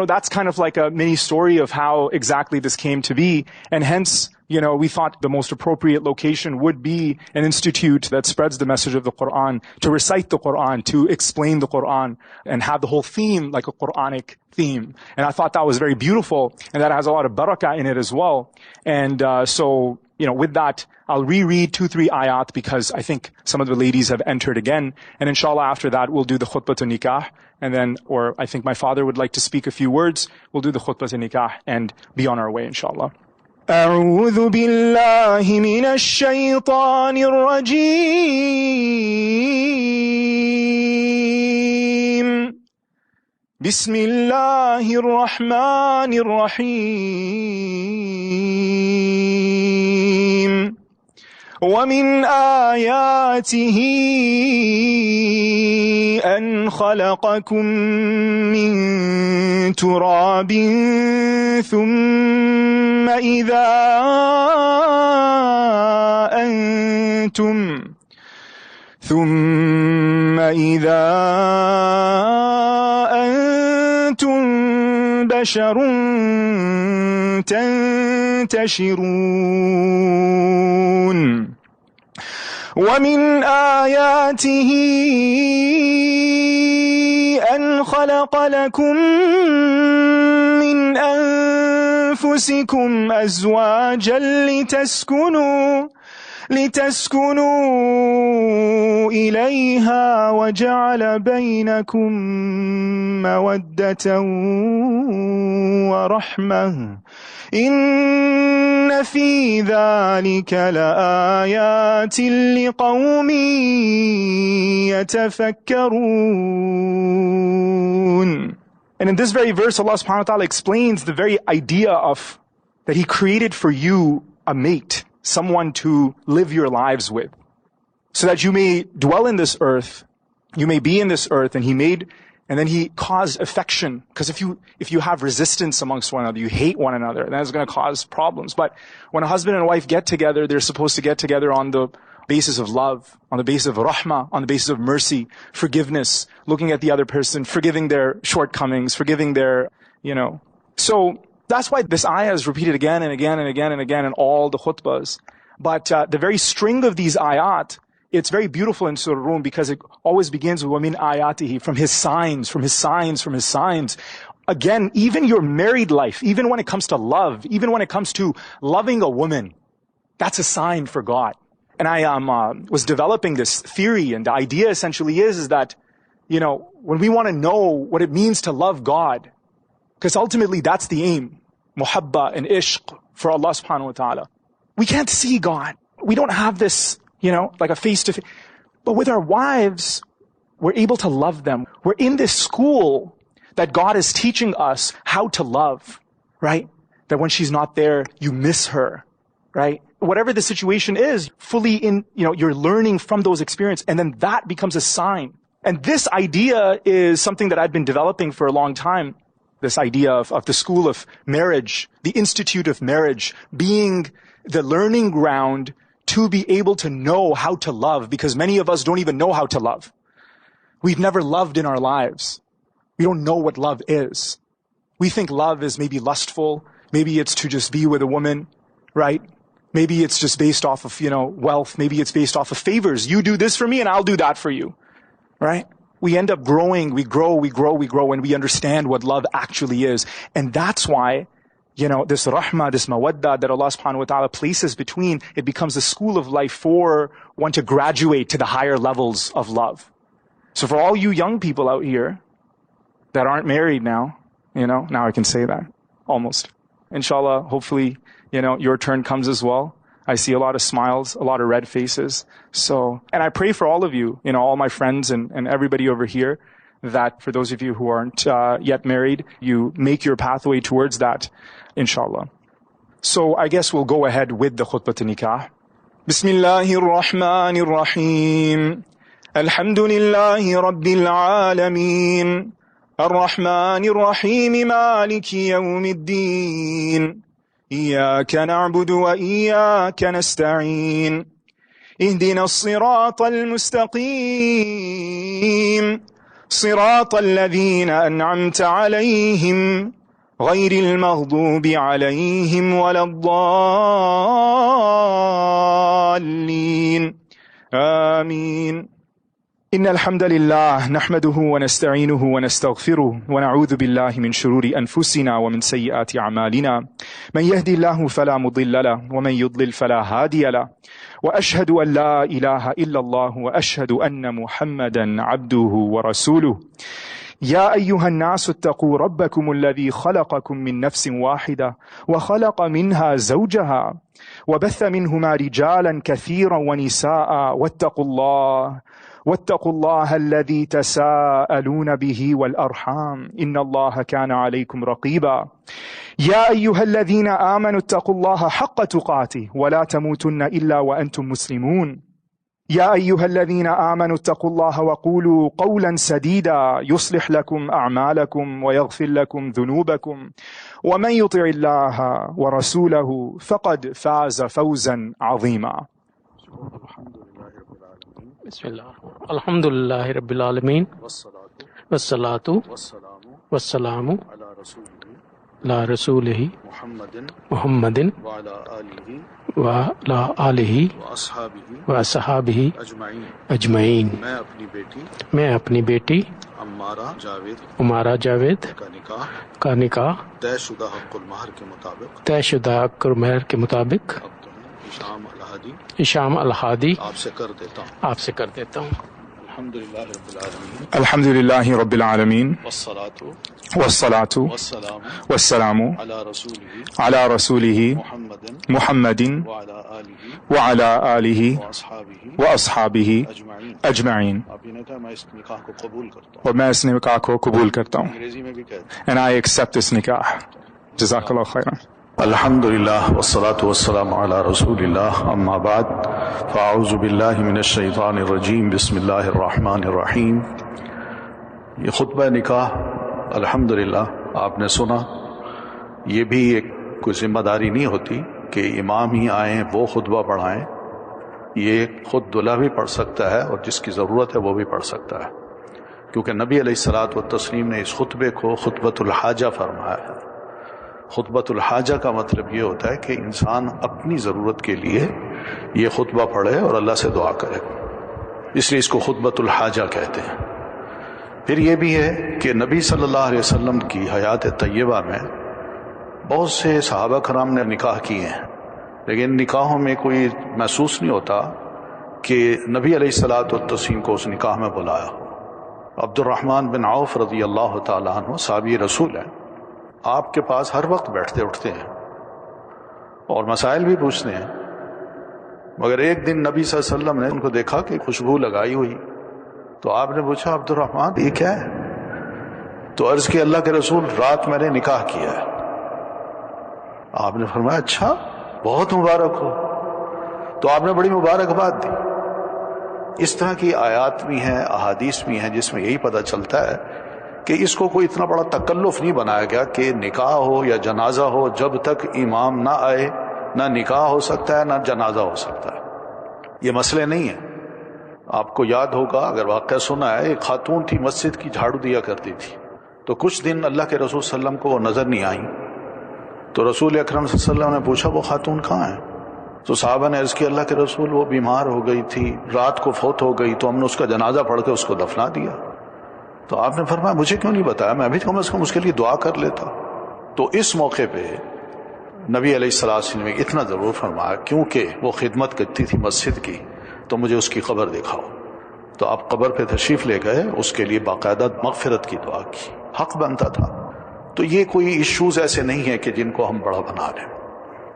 that's kind of like a mini story of how exactly this came to be. And hence, we thought the most appropriate location would be an institute that spreads the message of the Quran, to recite the Quran, to explain the Quran, and have the whole theme like a Quranic theme. And I thought that was very beautiful, and that has a lot of barakah in it as well. And so, with that, I'll reread 2-3 ayat because I think some of the ladies have entered again. And inshallah, after that, we'll do the khutbah nikah. And then, or I think my father would like to speak a few words. We'll do the khutbah nikah and be on our way, inshallah. أعوذ بالله من الشيطان الرجيم بسم الله الرحمن الرحيم ومن آياته أن خلقكم من تراب ثم إذا أنتم بشر تنتشرون ومن آياته أن خلق لكم من أنفسكم أزواجا لتسكنوا إليها وجعل بينكم مودة ورحمة إن في ذلك لآيات لقوم يتفكرون. And in this very verse, Allah subhanahu wa ta'ala explains the very idea of that He created for you a mate, someone to live your lives with, so that you may dwell in this earth, you may be in this earth, and then He caused affection. Because if you have resistance amongst one another, you hate one another, that's going to cause problems. But when a husband and a wife get together, they're supposed to get together on the basis of love, on the basis of rahmah, on the basis of mercy, forgiveness, looking at the other person, forgiving their shortcomings, forgiving their, So that's why this ayah is repeated again and again and again and again in all the khutbahs. But the very string of these ayat, it's very beautiful in Surah Rum because it always begins with وَمِنْ آيَاتِهِ, from His signs, from His signs, from His signs. Again, even your married life, even when it comes to love, even when it comes to loving a woman, that's a sign for God. And I was developing this theory, and the idea essentially is that, when we want to know what it means to love God, because ultimately that's the aim, muhabba and ishq for Allah subhanahu wa ta'ala. We can't see God. We don't have this, like a face-to-face. But with our wives, we're able to love them. We're in this school that God is teaching us how to love, right? That when she's not there, you miss her, right? Whatever the situation is, fully in, you're learning from those experiences, and then that becomes a sign. And this idea is something that I've been developing for a long time. This idea of the school of marriage, the institute of marriage, being the learning ground to be able to know how to love, because many of us don't even know how to love. We've never loved in our lives. We don't know what love is. We think love is maybe lustful. Maybe it's to just be with a woman, right? Maybe it's just based off of, wealth. Maybe it's based off of favors. You do this for me and I'll do that for you, right? We end up growing, we grow, and we understand what love actually is. And that's why, this rahmah, this mawadda that Allah subhanahu wa ta'ala places between, it becomes a school of life for one to graduate to the higher levels of love. So for all you young people out here that aren't married now, now I can say that, almost. Inshallah, hopefully, your turn comes as well. I see a lot of smiles, a lot of red faces. So, and I pray for all of you, all my friends and everybody over here, that for those of you who aren't yet married, you make your pathway towards that, inshallah. So I guess we'll go ahead with the khutbah nikah. Bismillahir Rahmanir Rahim. Alhamdulillahi Rabbil Alameen. الرحمن الرحيم مالك يوم الدين إياك نعبد وإياك نستعين اهدنا الصراط المستقيم صراط الذين أنعمت عليهم غير المغضوب عليهم ولا الضالين آمين. إن الحمد لله نحمده ونستعينه ونستغفره ونعوذ بالله من شرور أنفسنا ومن سيئات أعمالنا من يهدي الله فلا مضل له ومن يضلل فلا هادي له وأشهد أن لا إله إلا الله وأشهد أن محمدا عبده ورسوله. يا أيها الناس اتقوا ربكم الذي خلقكم من نفس واحدة وخلق منها زوجها وبث منهما رجالا كثيرا ونساء واتقوا الله الذي تساءلون به والأرحام إن الله كان عليكم رقيبا. يا أيها الذين آمنوا اتقوا الله حق تقاته ولا تموتن إلا وأنتم مسلمون. يا أيها الذين آمنوا اتقوا الله وقولوا قولا سديدا يصلح لكم أعمالكم ويغفر لكم ذنوبكم ومن يطع الله ورسوله فقد فاز فوزا عظيما.
بسم الله. الحمد لله رب العالمين والصلاة والسلام على رسوله محمد وعلى آلہ وصحابہ اجمعین. میں اپنی بیٹی عمارہ جاوید کا نکاح طے شدہ حق المہر کے مطابق اشام الہادی آپ سے کر دیتا ہوں.
الحمد للہ رب العالمین والصلاة والسلام علی رسولہ محمد وعلی آلہ واصحابہ اجمعین. اور میں اس نکاح کو قبول کرتا ہوں. And I accept this nikah. جزاک اللہ خیرا.
الحمدللہ والصلاة والسلام علی رسول اللہ اما بعد فاعوذ باللہ من الشیطان الرجیم بسم اللہ الرحمن الرحیم. یہ خطبہ نکاح الحمدللہ آپ نے سنا. یہ بھی ایک کوئی ذمہ داری نہیں ہوتی کہ امام ہی آئیں وہ خطبہ پڑھائیں. یہ خود دلہا بھی پڑھ سکتا ہے اور جس کی ضرورت ہے وہ بھی پڑھ سکتا ہے، کیونکہ نبی علیہ الصلاۃ والتسلیم نے اس خطبے کو خطبۃ الحاجہ فرمایا ہے. خطبۃ الحاجہ کا مطلب یہ ہوتا ہے کہ انسان اپنی ضرورت کے لیے یہ خطبہ پڑھے اور اللہ سے دعا کرے، اس لیے اس کو خطبۃ الحاجہ کہتے ہیں. پھر یہ بھی ہے کہ نبی صلی اللہ علیہ وسلم کی حیات طیبہ میں بہت سے صحابہ کرام نے نکاح کیے ہیں، لیکن نکاحوں میں کوئی محسوس نہیں ہوتا کہ نبی علیہ الصلاۃ والتسلیم کو اس نکاح میں بلایا ہو. عبد الرحمن بن عوف رضی اللہ تعالیٰ عنہ صحابی رسول ہیں. آپ کے پاس ہر وقت بیٹھتے اٹھتے ہیں اور مسائل بھی پوچھتے ہیں، مگر ایک دن نبی صلی اللہ علیہ وسلم نے ان کو دیکھا کہ خوشبو لگائی ہوئی، تو آپ نے پوچھا عبد الرحمن یہ کیا ہے؟ تو عرض کی اللہ کے رسول رات میں نے نکاح کیا ہے. آپ نے فرمایا اچھا بہت مبارک ہو. تو آپ نے بڑی مبارکباد دی. اس طرح کی آیات بھی ہیں، احادیث بھی ہیں جس میں یہی پتہ چلتا ہے کہ اس کو کوئی اتنا بڑا تکلف نہیں بنایا گیا کہ نکاح ہو یا جنازہ ہو جب تک امام نہ آئے نہ نکاح ہو سکتا ہے نہ جنازہ ہو سکتا ہے. یہ مسئلے نہیں ہیں. آپ کو یاد ہوگا اگر واقعہ سنا ہے، ایک خاتون تھی مسجد کی جھاڑو دیا کرتی تھی، تو کچھ دن اللہ کے رسول صلی اللہ علیہ وسلم کو وہ نظر نہیں آئیں. تو رسول اکرم صلی اللہ علیہ وسلم نے پوچھا وہ خاتون کہاں ہے؟ تو صحابہ نے عرض کی اللہ کے رسول وہ بیمار ہو گئی تھی، رات کو فوت ہو گئی، تو ہم نے اس کا جنازہ پڑھ کے اس کو دفنا دیا. تو آپ نے فرمایا مجھے کیوں نہیں بتایا، میں بھی کم از کم اس کے لیے دعا کر لیتا. تو اس موقع پہ نبی علیہ السلام نے اتنا ضرور فرمایا کیونکہ وہ خدمت کرتی تھی مسجد کی، تو مجھے اس کی قبر دکھاؤ. تو آپ قبر پہ تشریف لے گئے، اس کے لیے باقاعدہ مغفرت کی دعا کی، حق بنتا تھا. تو یہ کوئی ایشوز ایسے نہیں ہیں کہ جن کو ہم بڑا بنا لیں.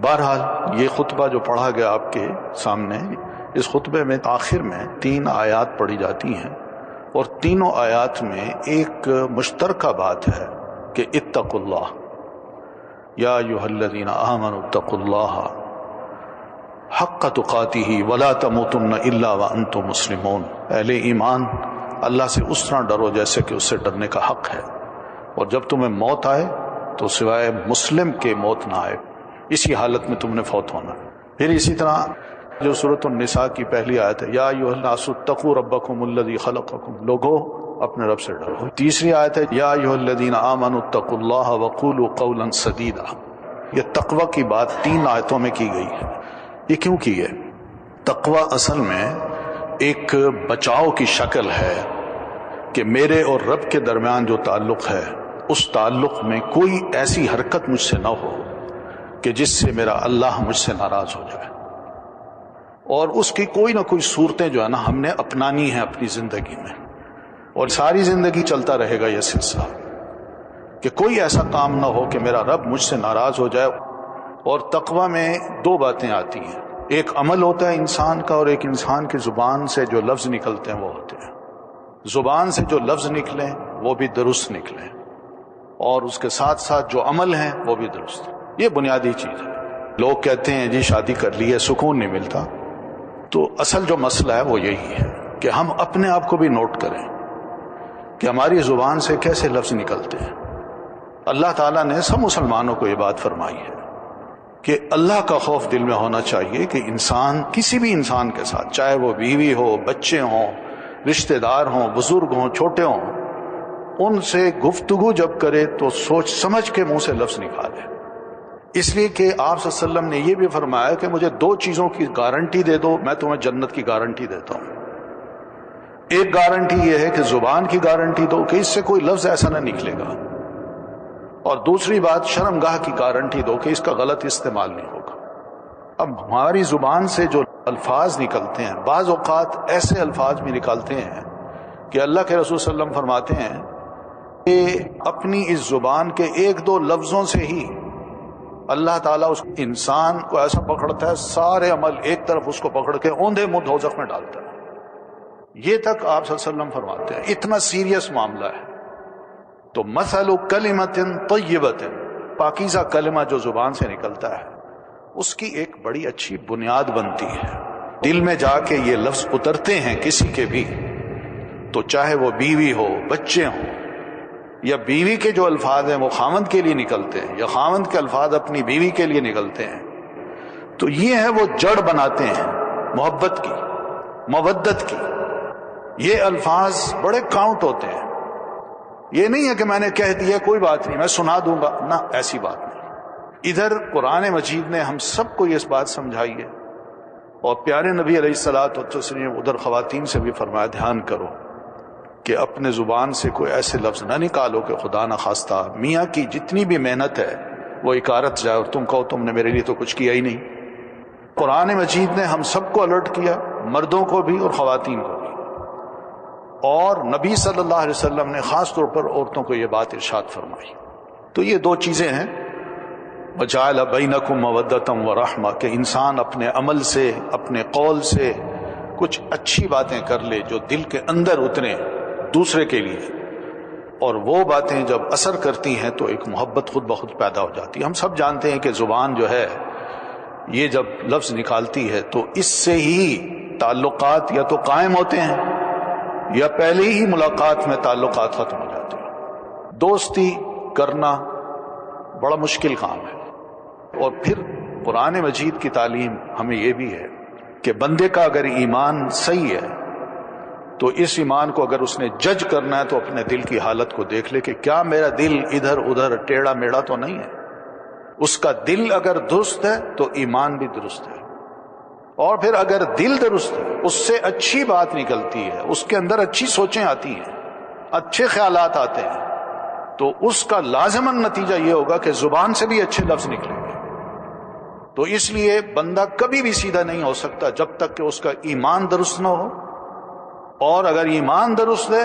بہرحال یہ خطبہ جو پڑھا گیا آپ کے سامنے، اس خطبے میں آخر میں 3 آیات پڑھی جاتی ہیں، اور تینوں آیات میں ایک مشترکہ بات ہے کہ اتقوا اللہ یا ایھا الذین آمنوا اتقوا اللہ حق تقاتہ ولا تموتن الا وانتم مسلمون. اہل ایمان اللہ سے اس طرح ڈرو جیسے کہ اس سے ڈرنے کا حق ہے، اور جب تمہیں موت آئے تو سوائے مسلم کے موت نہ آئے، اسی حالت میں تم نے فوت ہونا۔ پھر اسی طرح جو سورۃ النساء کی پہلی آیت ہے، یا ایھا الناس اتقوا ربکم الذی خلقکم، لوگو اپنے رب سے ڈرو۔ تیسری آیت ہے، یا ایھا الذین آمنوا اتقوا اللہ وقولوا قولا سدیدا۔ یہ تقوی کی بات 3 آیتوں میں کی گئی ہے۔ یہ کیوں کی ہے؟ تقوی اصل میں ایک بچاؤ کی شکل ہے کہ میرے اور رب کے درمیان جو تعلق ہے اس تعلق میں کوئی ایسی حرکت مجھ سے نہ ہو کہ جس سے میرا اللہ مجھ سے ناراض ہو جائے، اور اس کی کوئی نہ کوئی صورتیں جو ہے نا ہم نے اپنانی ہیں اپنی زندگی میں، اور ساری زندگی چلتا رہے گا یہ سلسلہ کہ کوئی ایسا کام نہ ہو کہ میرا رب مجھ سے ناراض ہو جائے۔ اور تقوی میں 2 باتیں آتی ہیں، ایک عمل ہوتا ہے انسان کا، اور ایک انسان کی زبان سے جو لفظ نکلتے ہیں وہ ہوتے ہیں۔ زبان سے جو لفظ نکلیں وہ بھی درست نکلیں، اور اس کے ساتھ ساتھ جو عمل ہیں وہ بھی درست۔ یہ بنیادی چیز ہے۔ لوگ کہتے ہیں جی شادی کر لی ہے سکون نہیں ملتا، تو اصل جو مسئلہ ہے وہ یہی ہے کہ ہم اپنے آپ کو بھی نوٹ کریں کہ ہماری زبان سے کیسے لفظ نکلتے ہیں۔ اللہ تعالیٰ نے سب مسلمانوں کو یہ بات فرمائی ہے کہ اللہ کا خوف دل میں ہونا چاہیے کہ انسان کسی بھی انسان کے ساتھ، چاہے وہ بیوی ہو، بچے ہوں، رشتہ دار ہوں، بزرگ ہوں، چھوٹے ہوں، ان سے گفتگو جب کرے تو سوچ سمجھ کے منہ سے لفظ نکالے، اس لیے کہ آپ صلی اللہ علیہ وسلم نے یہ بھی فرمایا کہ مجھے 2 چیزوں کی گارنٹی دے دو، میں تمہیں جنت کی گارنٹی دیتا ہوں۔ ایک گارنٹی یہ ہے کہ زبان کی گارنٹی دو کہ اس سے کوئی لفظ ایسا نہ نکلے گا، اور دوسری بات شرمگاہ کی گارنٹی دو کہ اس کا غلط استعمال نہیں ہوگا۔ اب ہماری زبان سے جو الفاظ نکلتے ہیں، بعض اوقات ایسے الفاظ بھی نکلتے ہیں کہ اللہ کے رسول صلی اللہ علیہ وسلم فرماتے ہیں کہ اپنی اس زبان کے 1-2 لفظوں سے ہی اللہ تعالیٰ اس انسان کو ایسا پکڑتا ہے، سارے عمل ایک طرف اس کو پکڑ کے اوندھے منہ دوزخ میں ڈالتا ہے۔ یہ تک آپ صلی اللہ علیہ وسلم فرماتے ہیں، اتنا سیریس معاملہ ہے۔ تو مثل کلمۃ طیبۃ، پاکیزہ کلمہ جو زبان سے نکلتا ہے اس کی ایک بڑی اچھی بنیاد بنتی ہے، دل میں جا کے یہ لفظ اترتے ہیں کسی کے بھی، تو چاہے وہ بیوی ہو، بچے ہوں، یا بیوی کے جو الفاظ ہیں وہ خاوند کے لیے نکلتے ہیں، یا خاوند کے الفاظ اپنی بیوی کے لیے نکلتے ہیں، تو یہ ہے وہ جڑ بناتے ہیں محبت کی، مودت کی۔ یہ الفاظ بڑے کاؤنٹ ہوتے ہیں، یہ نہیں ہے کہ میں نے کہہ دیا کوئی بات نہیں میں سنا دوں گا، نہ، ایسی بات نہیں۔ ادھر قرآن مجید نے ہم سب کو یہ بات سمجھائی ہے، اور پیارے نبی علیہ الصلوۃ والتسلیم ادھر خواتین سے بھی فرمایا دھیان کرو کہ اپنے زبان سے کوئی ایسے لفظ نہ نکالو کہ خدا نہ خواستہ میاں کی جتنی بھی محنت ہے وہ اکارت جائے اور تم کہو تم نے میرے لیے تو کچھ کیا ہی نہیں۔ قرآن مجید نے ہم سب کو الرٹ کیا، مردوں کو بھی اور خواتین کو بھی، اور نبی صلی اللہ علیہ وسلم نے خاص طور پر عورتوں کو یہ بات ارشاد فرمائی۔ تو یہ 2 چیزیں ہیں، وَجَعَلَ بَيْنَكُمْ مَوَدَّةً وَرَحْمَةً، کہ انسان اپنے عمل سے، اپنے قول سے کچھ اچھی باتیں کر لے جو دل کے اندر اتریں دوسرے کے لیے، اور وہ باتیں جب اثر کرتی ہیں تو ایک محبت خود بخود پیدا ہو جاتی ہے۔ ہم سب جانتے ہیں کہ زبان جو ہے یہ جب لفظ نکالتی ہے تو اس سے ہی تعلقات یا تو قائم ہوتے ہیں یا پہلے ہی ملاقات میں تعلقات ختم ہو جاتے ہیں۔ دوستی کرنا بڑا مشکل کام ہے، اور پھر قرآن مجید کی تعلیم ہمیں یہ بھی ہے کہ بندے کا اگر ایمان صحیح ہے تو اس ایمان کو اگر اس نے جج کرنا ہے تو اپنے دل کی حالت کو دیکھ لے کہ کیا میرا دل ادھر ادھر ٹیڑھا میڑھا تو نہیں ہے۔ اس کا دل اگر درست ہے تو ایمان بھی درست ہے، اور پھر اگر دل درست ہے اس سے اچھی بات نکلتی ہے، اس کے اندر اچھی سوچیں آتی ہیں، اچھے خیالات آتے ہیں، تو اس کا لازماً نتیجہ یہ ہوگا کہ زبان سے بھی اچھے لفظ نکلیں گے۔ تو اس لیے بندہ کبھی بھی سیدھا نہیں ہو سکتا جب تک کہ اس کا ایمان درست نہ ہو، اور اگر ایمان درست ہے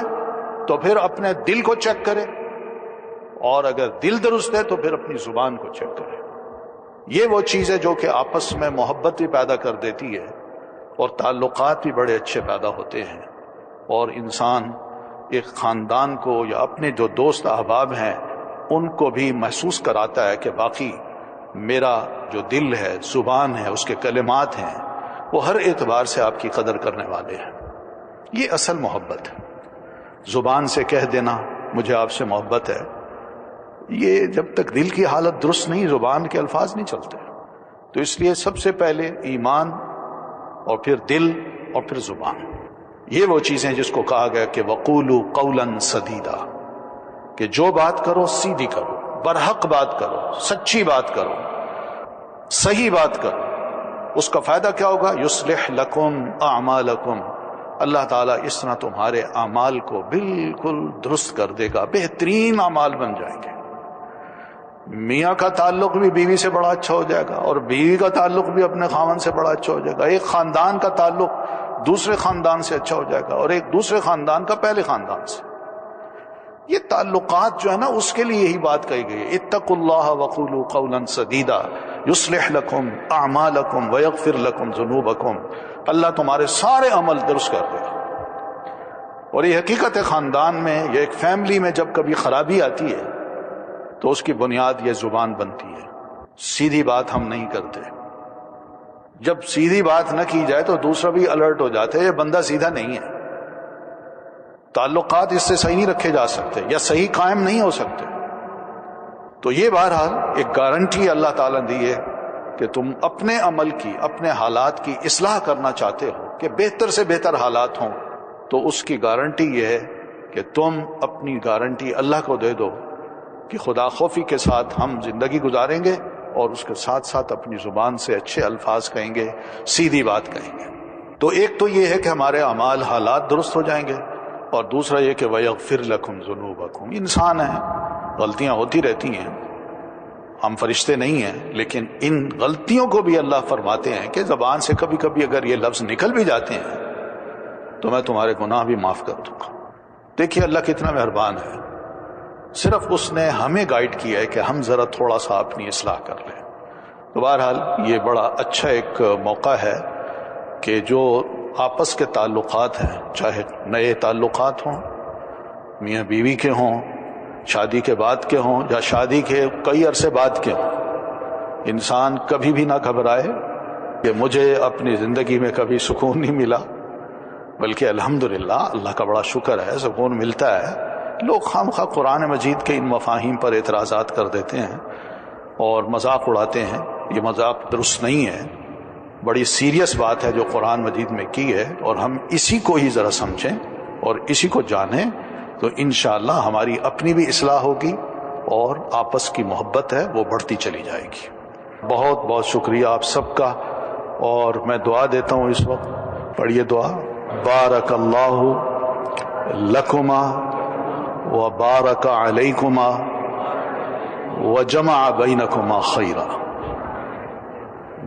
تو پھر اپنے دل کو چیک کرے، اور اگر دل درست ہے تو پھر اپنی زبان کو چیک کرے۔ یہ وہ چیز ہے جو کہ آپس میں محبت بھی پیدا کر دیتی ہے اور تعلقات بھی بڑے اچھے پیدا ہوتے ہیں، اور انسان ایک خاندان کو یا اپنے جو دوست احباب ہیں ان کو بھی محسوس کراتا ہے کہ باقی میرا جو دل ہے، زبان ہے، اس کے کلمات ہیں، وہ ہر اعتبار سے آپ کی قدر کرنے والے ہیں۔ یہ اصل محبت ہے، زبان سے کہہ دینا مجھے آپ سے محبت ہے، یہ جب تک دل کی حالت درست نہیں زبان کے الفاظ نہیں چلتے. تو اس لیے سب سے پہلے ایمان اور پھر دل اور پھر زبان. یہ وہ چیزیں جس کو کہا گیا کہ وقولوا قولا سدیدا، کہ جو بات کرو سیدھی کرو، برحق بات کرو، سچی بات کرو، صحیح بات کرو. اس کا فائدہ کیا ہوگا؟ یصلح لکم اعمالکم، اللہ تعالیٰ اس طرح تمہارے اعمال کو بالکل درست کر دے گا، بہترین اعمال بن جائیں گے. میاں کا تعلق بھی بیوی سے بڑا اچھا ہو جائے گا، اور بیوی کا تعلق بھی اپنے خاوند سے بڑا اچھا ہو جائے گا. ایک خاندان کا تعلق دوسرے خاندان سے اچھا ہو جائے گا، اور ایک دوسرے خاندان کا پہلے خاندان سے. یہ تعلقات جو ہے نا، اس کے لیے یہی بات کہی گئی ہے. اتقوا اللہ وقولوا قولا سدیدا یصلح لکم اعمالکم ویغفر لکم ذنوبکم. اللہ تمہارے سارے عمل درست کر دے گا. اور یہ حقیقت ہے، خاندان میں یا ایک فیملی میں جب کبھی خرابی آتی ہے تو اس کی بنیاد یہ زبان بنتی ہے. سیدھی بات ہم نہیں کرتے. جب سیدھی بات نہ کی جائے تو دوسرا بھی الرٹ ہو جاتے ہیں، یہ بندہ سیدھا نہیں ہے. تعلقات اس سے صحیح نہیں رکھے جا سکتے یا صحیح قائم نہیں ہو سکتے. تو یہ بہرحال ایک گارنٹی اللہ تعالیٰ نے دی ہے کہ تم اپنے عمل کی، اپنے حالات کی اصلاح کرنا چاہتے ہو کہ بہتر سے بہتر حالات ہوں، تو اس کی گارنٹی یہ ہے کہ تم اپنی گارنٹی اللہ کو دے دو کہ خدا خوفی کے ساتھ ہم زندگی گزاریں گے، اور اس کے ساتھ ساتھ اپنی زبان سے اچھے الفاظ کہیں گے، سیدھی بات کہیں گے. تو ایک تو یہ ہے کہ ہمارے اعمال حالات درست ہو جائیں گے، اور دوسرا یہ کہ وَيَغْفِرْ لَكُمْ ذُنُوبَكُمْ. انسان ہیں، غلطیاں ہوتی رہتی ہیں، ہم فرشتے نہیں ہیں، لیکن ان غلطیوں کو بھی اللہ فرماتے ہیں کہ زبان سے کبھی کبھی اگر یہ لفظ نکل بھی جاتے ہیں تو میں تمہارے گناہ بھی معاف کر دوں گا. دیکھیے اللہ کتنا مہربان ہے. صرف اس نے ہمیں گائیڈ کیا ہے کہ ہم ذرا تھوڑا سا اپنی اصلاح کر لیں. تو بہرحال یہ بڑا اچھا ایک موقع ہے کہ جو آپس کے تعلقات ہیں، چاہے نئے تعلقات ہوں، میاں بیوی کے ہوں، شادی کے بعد کے ہوں، یا شادی کے کئی عرصے بعد کے ہوں، انسان کبھی بھی نہ گھبرائے کہ مجھے اپنی زندگی میں کبھی سکون نہیں ملا، بلکہ الحمدللہ اللہ کا بڑا شکر ہے سکون ملتا ہے. لوگ خام خواہ قرآن مجید کے ان مفاہیم پر اعتراضات کر دیتے ہیں اور مذاق اڑاتے ہیں. یہ مذاق درست نہیں ہے، بڑی سیریس بات ہے جو قرآن مجید میں کی ہے، اور ہم اسی کو ہی ذرا سمجھیں اور اسی کو جانیں تو انشاءاللہ ہماری اپنی بھی اصلاح ہوگی اور آپس کی محبت ہے وہ بڑھتی چلی جائے گی. بہت بہت شکریہ آپ سب کا. اور میں دعا دیتا ہوں اس وقت. پڑھیے دعا. بارک اللہ لکما وبارک علیکما وجمع بینکما خیرا.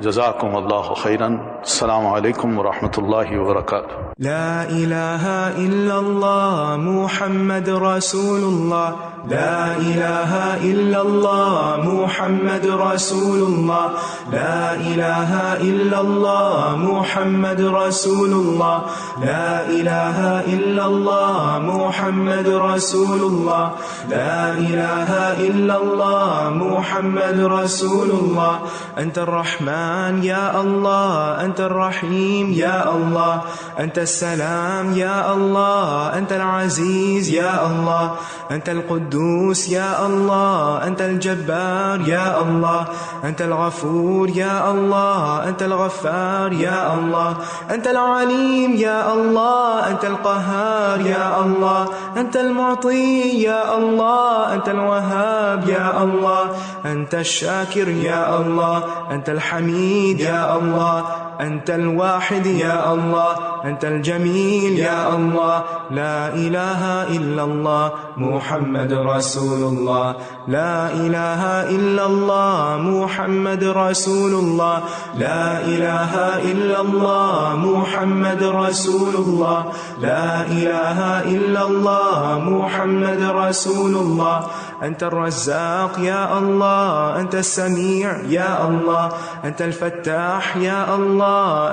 جزاکم اللہ خیرا. السلام علیکم ورحمۃ اللہ وبرکاتہ.
لا الہ الا اللہ محمد رسول اللہ. لا الہ الا اللہ محمد رسول اللہ. لا الہ الا اللہ محمد رسول اللہ. لا الہ الا اللہ محمد رسول اللہ. لا الہ الا اللہ محمد رسول اللہ. انت الرحمن یا اللہ، انت الرحیم یا اللہ، انت السلام یا اللہ، انت العزیز یا اللہ، انت القدوس یا اللہ، انت الجبار یا اللہ، انت الغفور یا اللہ، انت الغفار یا اللہ، انت العلیم یا اللہ، انت القہار یا اللہ، انت المعطی یا اللہ، انت الوهاب یا اللہ، انت الشاکر یا اللہ، انت الحمید یا اللہ، انت الواحد یا اللہ، انت الجمیل یا اللہ. لا الہ الا اللہ محمد رسول اللہ. لا الہ الا اللہ محمد رسول اللہ. لا الہ الا اللہ محمد رسول اللہ. لا الہ الا اللہ محمد رسول اللہ. انت الرزاق یا اللہ، انت السمیع یا اللہ، انت الفتاح یا اللہ،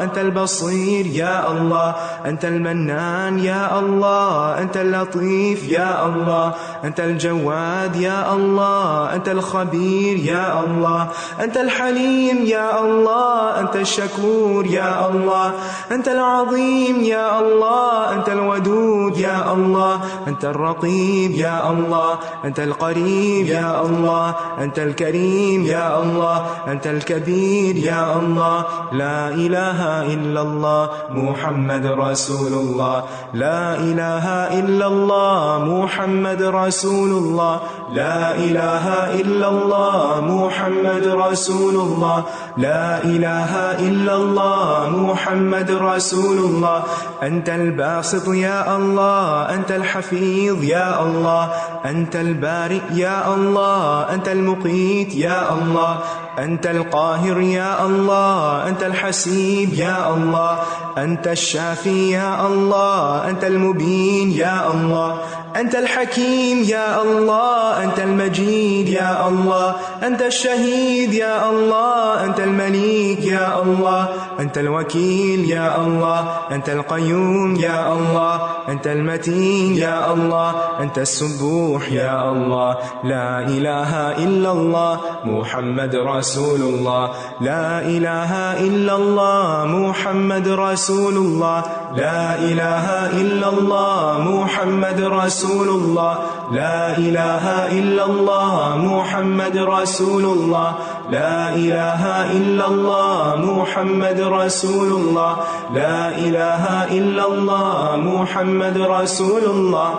انت البصیر یا اللہ، انت المنان یا اللہ، انت اللطیف یا اللہ، انت الجواد یا اللہ، انت الخبیر یا اللہ، انت الحلیم یا اللہ، انت الشکور یا اللہ، انت العظیم یا اللہ، انت الودود یا اللہ، انت الرقیب یا اللہ، انت القریب القريب يا الله، أنت الكريم يا الله، أنت الكبير يا الله. لا إله إلا الله محمد رسول الله، لا إله إلا الله محمد رسول الله، لا إله إلا الله محمد رسول الله، لا إله إلا الله محمد رسول الله. أنت الباسط يا الله، أنت الحفيظ يا الله، أنت البارئ يا الله، أنت المقيت يا الله، أنت القاهر يا الله، أنت الحسيب يا الله، أنت الشافي يا الله، أنت المبين يا الله، أنت الحكيم يا الله، أنت المجيد يا الله، أنت الشهيد يا الله، أنت المليك يا الله، أنت الوكيل يا الله، أنت القيوم يا الله، أنت المتين يا الله، أنت السبوح يا الله. لا إله إلا الله محمد رسول الله، لا إله إلا الله محمد رسول الله، لا إله إلا الله محمد رسول الله، لا إله إلا الله محمد رسول الله، لا إله إلا الله محمد رسول الله، لا إله إلا الله محمد رسول الله.